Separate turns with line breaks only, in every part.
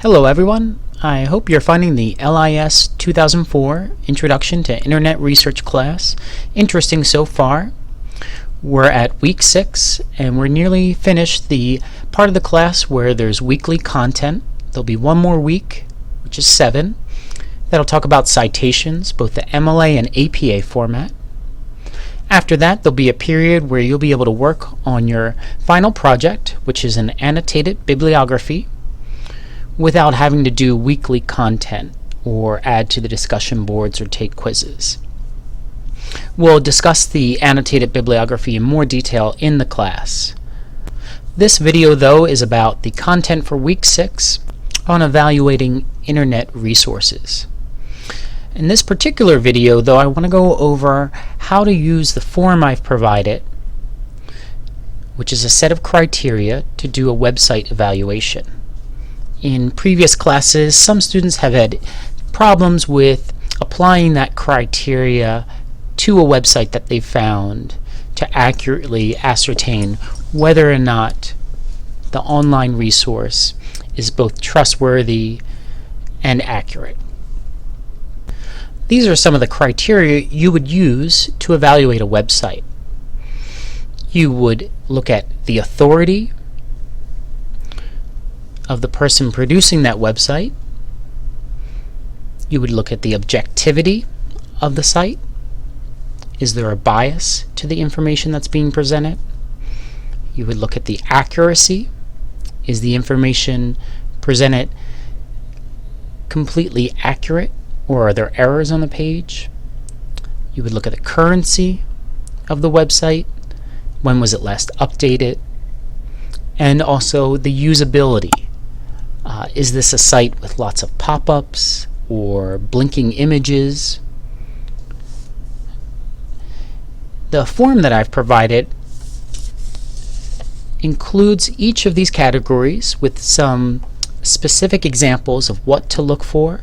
Hello everyone, I hope you're finding the LIS 2004 Introduction to Internet Research class interesting so far. We're at week 6 and we're nearly finished the part of the class where there's weekly content. There'll be one more week, which is 7, that'll talk about citations, both the MLA and APA format. After that, there'll be a period where you'll be able to work on your final project, which is an annotated bibliography, without having to do weekly content or add to the discussion boards or take quizzes. We'll discuss the annotated bibliography in more detail in the class. This video, though, is about the content for week 6 on evaluating internet resources. In this particular video, though, I want to go over how to use the form I've provided, which is a set of criteria to do a website evaluation. In previous classes, some students have had problems with applying that criteria to a website that they found to accurately ascertain whether or not the online resource is both trustworthy and accurate. These are some of the criteria you would use to evaluate a website. You would look at the authority of the person producing that website. You would look at the objectivity of the site. Is there a bias to the information that's being presented? You would look at the accuracy. Is the information presented completely accurate, or are there errors on the page? You would look at the currency of the website. When was it last updated? And also the usability. Is this a site with lots of pop-ups or blinking images? The form that I've provided includes each of these categories with some specific examples of what to look for.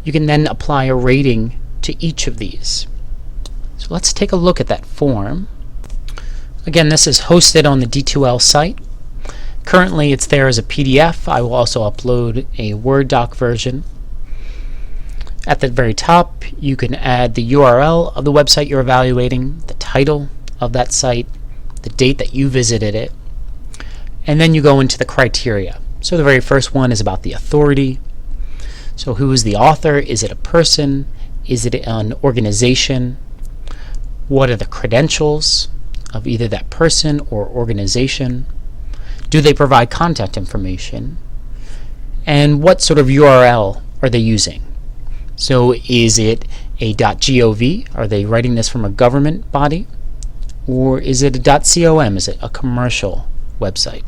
You can then apply a rating to each of these. So let's take a look at that form. Again, this is hosted on the D2L site. Currently it's there as a PDF. I will also upload a Word doc version. At the very top, you can add the URL of the website you're evaluating, the title of that site, the date that you visited it, and then you go into the criteria. So the very first one is about the authority. So who is the author? Is it a person? Is it an organization? What are the credentials of either that person or organization? Do they provide contact information? And what sort of URL are they using? So is it a .gov? Are they writing this from a government body? Or is it a .com? Is it a commercial website?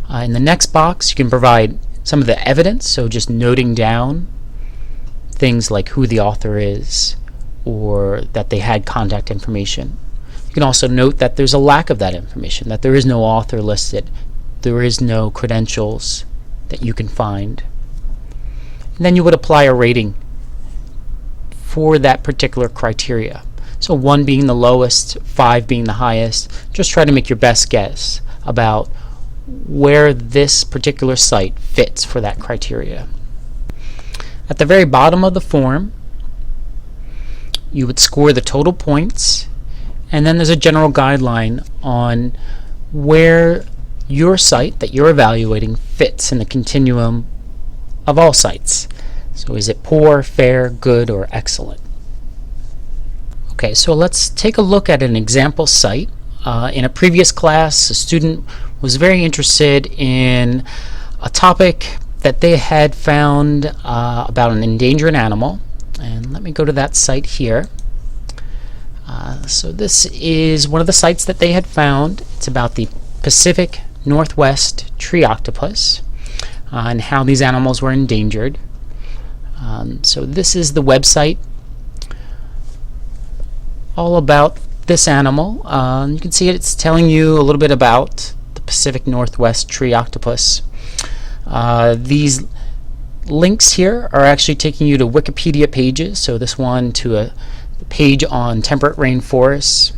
In the next box, you can provide some of the evidence, so just noting down things like who the author is or that they had contact information. You can also note that there's a lack of that information, that there is no author listed, there is no credentials that you can find. And then you would apply a rating for that particular criteria. So 1 being the lowest, 5 being the highest. Just try to make your best guess about where this particular site fits for that criteria. At the very bottom of the form, you would score the total points, and then there's a general guideline on where your site that you're evaluating fits in the continuum of all sites. So is it poor, fair, good, or excellent? Okay, so let's take a look at an example site. In a previous class, a student was very interested in a topic that they had found about an endangered animal. And let me go to that site here. So this is one of the sites that they had found. It's about the Pacific Northwest tree octopus and how these animals were endangered. So this is the website all about this animal. You can see it's telling you a little bit about the Pacific Northwest tree octopus. These links here are actually taking you to Wikipedia pages. So this one to a page on temperate rainforests.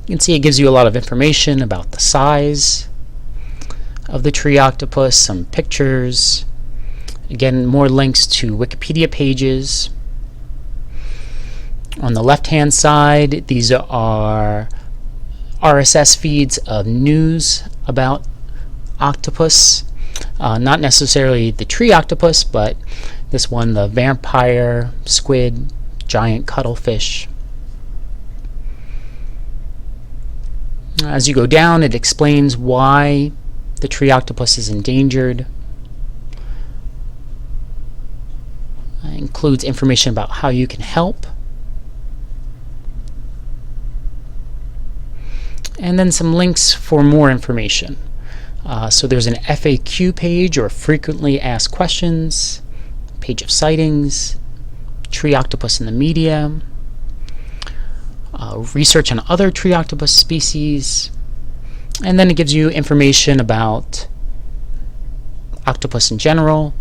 You can see it gives you a lot of information about the size, of the tree octopus, some pictures, again more links to Wikipedia pages. On the left hand side, these are RSS feeds of news about octopus, not necessarily the tree octopus, but this one, the vampire squid, giant cuttlefish. As you go down, it explains why the tree octopus is endangered. It includes information about how you can help. And then some links for more information. So there's an FAQ page, or frequently asked questions, page of sightings, tree octopus in the media, research on other tree octopus species, and then it gives you information about octopus in general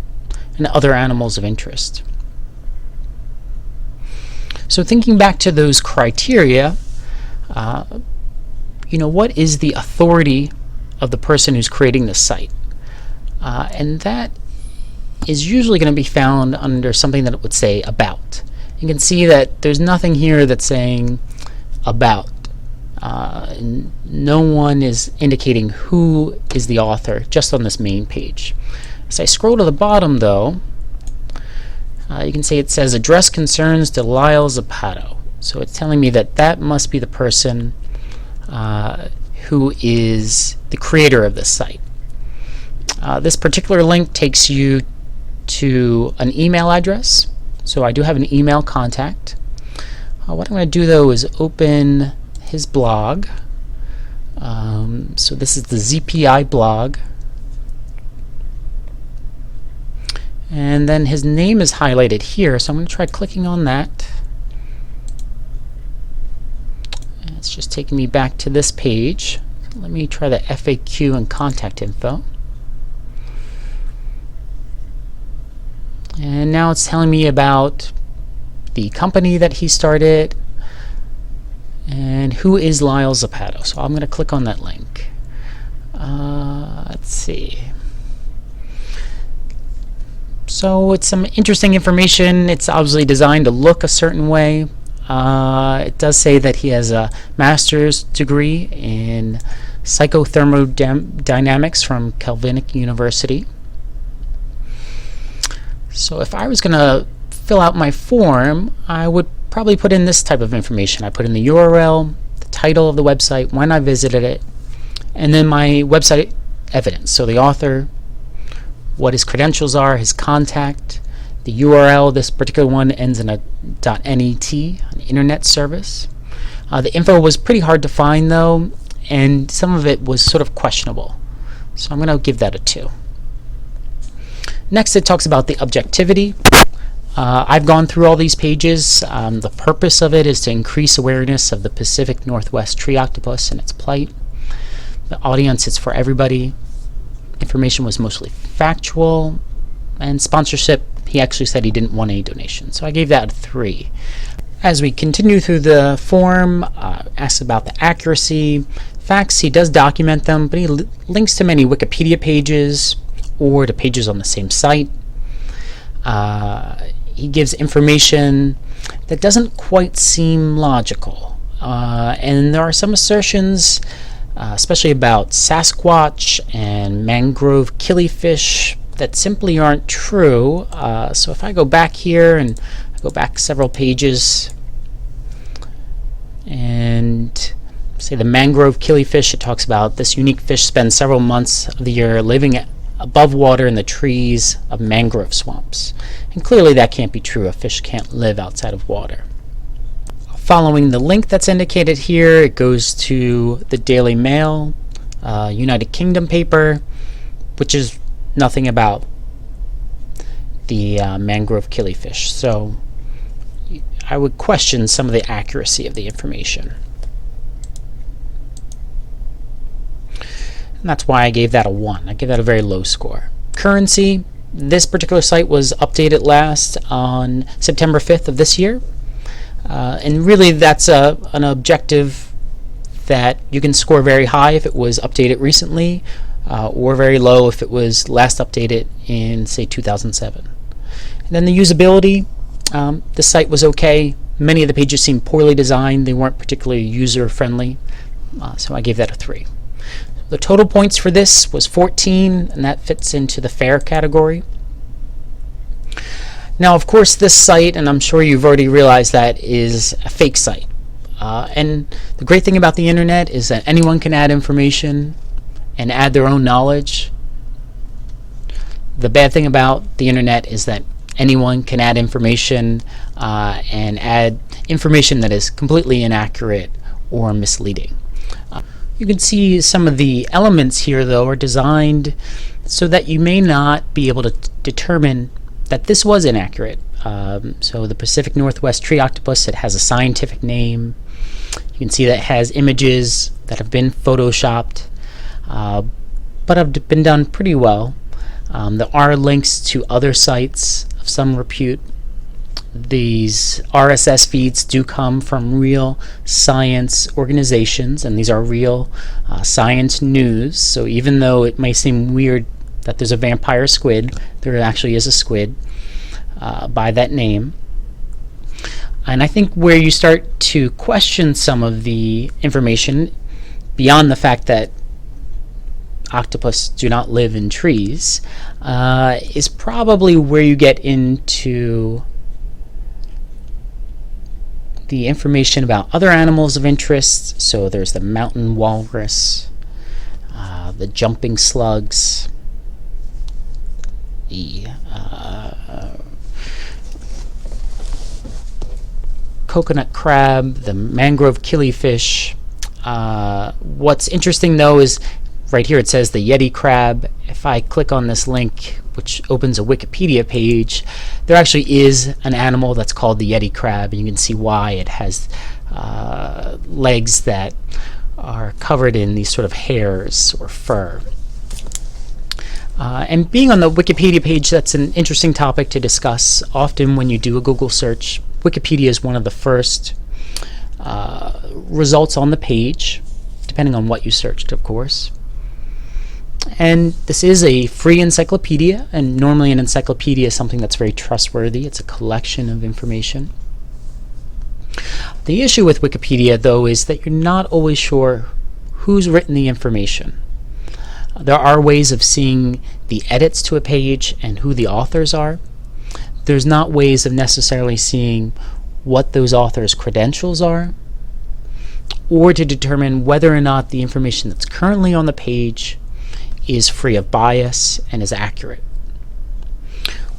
and other animals of interest. So thinking back to those criteria, what is the authority of the person who's creating the site? And that is usually going to be found under something that it would say about. You can see that there's nothing here that's saying about. No one is indicating who is the author just on this main page. As I scroll to the bottom, though, you can see it says address concerns to Lyle Zapato. So it's telling me that that must be the person who is the creator of this site. This particular link takes you to an email address. So I do have an email contact. What I'm going to do, though, is open his blog. So this is the ZPI blog. And then his name is highlighted here, so I'm going to try clicking on that. It's just taking me back to this page. Let me try the FAQ and contact info. And now it's telling me about the company that he started and who is Lyle Zapato. So I'm going to click on that link. Let's see. So it's some interesting information. It's obviously designed to look a certain way. It does say that he has a master's degree in psychothermodynamics from Calvinic University. So if I was going to fill out my form, I would probably put in this type of information. I put in the URL, the title of the website, when I visited it, and then my website evidence. So the author, what his credentials are, his contact, the URL. This particular one ends in a .net, an internet service. The info was pretty hard to find, though, and some of it was sort of questionable. So I'm going to give that a 2. Next, it talks about the objectivity. I've gone through all these pages. The purpose of it is to increase awareness of the Pacific Northwest tree octopus and its plight. The audience is for everybody. Information was mostly factual, and sponsorship, he actually said he didn't want any donations, so I gave that a 3. As we continue through the form, asks about the accuracy. Facts, he does document them, but he links to many Wikipedia pages or to pages on the same site. He gives information that doesn't quite seem logical, and there are some assertions, especially about Sasquatch and mangrove killifish, that simply aren't true. So if I go back here and go back several pages and say the mangrove killifish, it talks about this unique fish spends several months of the year living above water in the trees of mangrove swamps. And clearly that can't be true. A fish can't live outside of water. Following the link that's indicated here, it goes to the Daily Mail, United Kingdom paper, which is nothing about the mangrove killifish. So I would question some of the accuracy of the information. And that's why I gave that a 1. I gave that a very low score. Currency, this particular site was updated last on September 5th of this year. And really that's an objective that you can score very high if it was updated recently. or very low if it was last updated in, say, 2007. And then the usability, the site was okay. Many of the pages seemed poorly designed. They weren't particularly user-friendly, so I gave that a 3. The total points for this was 14, and that fits into the fair category. Now, of course, this site, and I'm sure you've already realized that, is a fake site. And the great thing about the internet is that anyone can add information and add their own knowledge. The bad thing about the internet is that anyone can add information and add information that is completely inaccurate or misleading. You can see some of the elements here, though, are designed so that you may not be able to determine that this was inaccurate. So the Pacific Northwest tree octopus, it has a scientific name. You can see that it has images that have been photoshopped, but have been done pretty well. There are links to other sites of some repute. These RSS feeds do come from real science organizations, and these are real science news. So even though it may seem weird that there's a vampire squid, there actually is a squid by that name. And I think where you start to question some of the information, beyond the fact that octopus do not live in trees, is probably where you get into the information about other animals of interest. So there's the mountain walrus, the jumping slugs, the coconut crab, the mangrove killifish. What's interesting, though, is right here it says the Yeti crab. If I click on this link, which opens a Wikipedia page, there actually is an animal that's called the Yeti crab, and you can see why. It has legs that are covered in these sort of hairs or fur. And being on the Wikipedia page, that's an interesting topic to discuss. Often when you do a Google search, Wikipedia is one of the first results on the page, depending on what you searched, of course. And this is a free encyclopedia, and normally an encyclopedia is something that's very trustworthy. It's a collection of information. The issue with Wikipedia, though, is that you're not always sure who's written the information. There are ways of seeing the edits to a page and who the authors are. There's not ways of necessarily seeing what those authors' credentials are, or to determine whether or not the information that's currently on the page is free of bias and is accurate.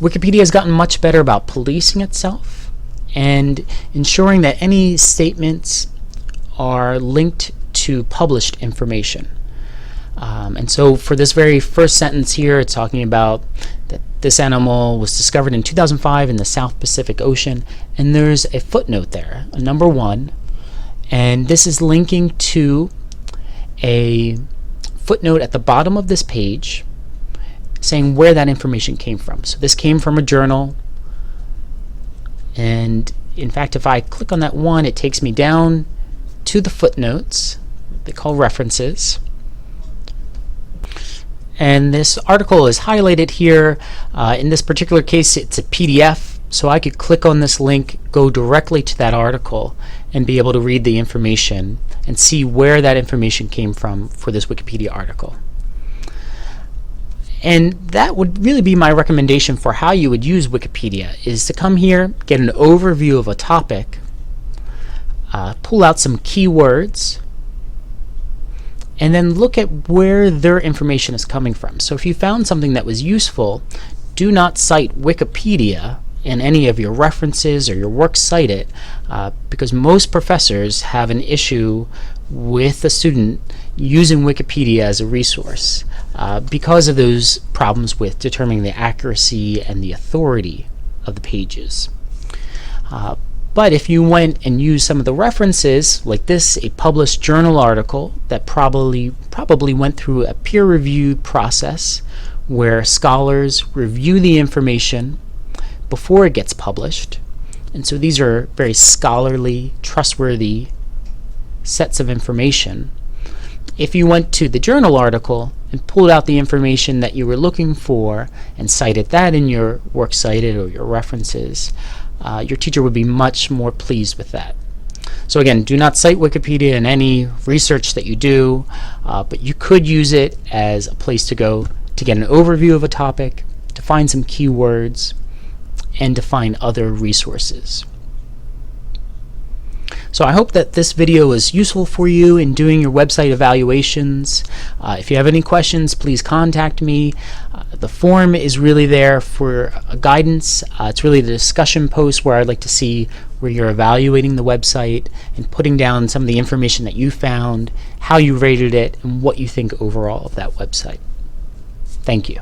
Wikipedia has gotten much better about policing itself and ensuring that any statements are linked to published information. And so for this very first sentence here, it's talking about that this animal was discovered in 2005 in the South Pacific Ocean, and there's a footnote there, a number 1, and this is linking to a footnote at the bottom of this page saying where that information came from. So this came from a journal, and in fact, if I click on that one, it takes me down to the footnotes, they call references. And this article is highlighted here. In this particular case, it's a PDF, so I could click on this link, go directly to that article, and be able to read the information and see where that information came from for this Wikipedia article. And that would really be my recommendation for how you would use Wikipedia, is to come here, get an overview of a topic, pull out some keywords, and then look at where their information is coming from. So if you found something that was useful, do not cite Wikipedia in any of your references or your work cited, because most professors have an issue with a student using Wikipedia as a resource because of those problems with determining the accuracy and the authority of the pages. But if you went and used some of the references, like this, a published journal article that probably went through a peer-reviewed process where scholars review the information before it gets published, and so these are very scholarly, trustworthy sets of information, If you went to the journal article and pulled out the information that you were looking for and cited that in your works cited or your references, your teacher would be much more pleased with that. So again, do not cite Wikipedia in any research that you do, but you could use it as a place to go to get an overview of a topic, to find some keywords, and to find other resources. So I hope that this video was useful for you in doing your website evaluations. If you have any questions, please contact me. The forum is really there for guidance. It's really the discussion post where I'd like to see where you're evaluating the website and putting down some of the information that you found, how you rated it, and what you think overall of that website. Thank you.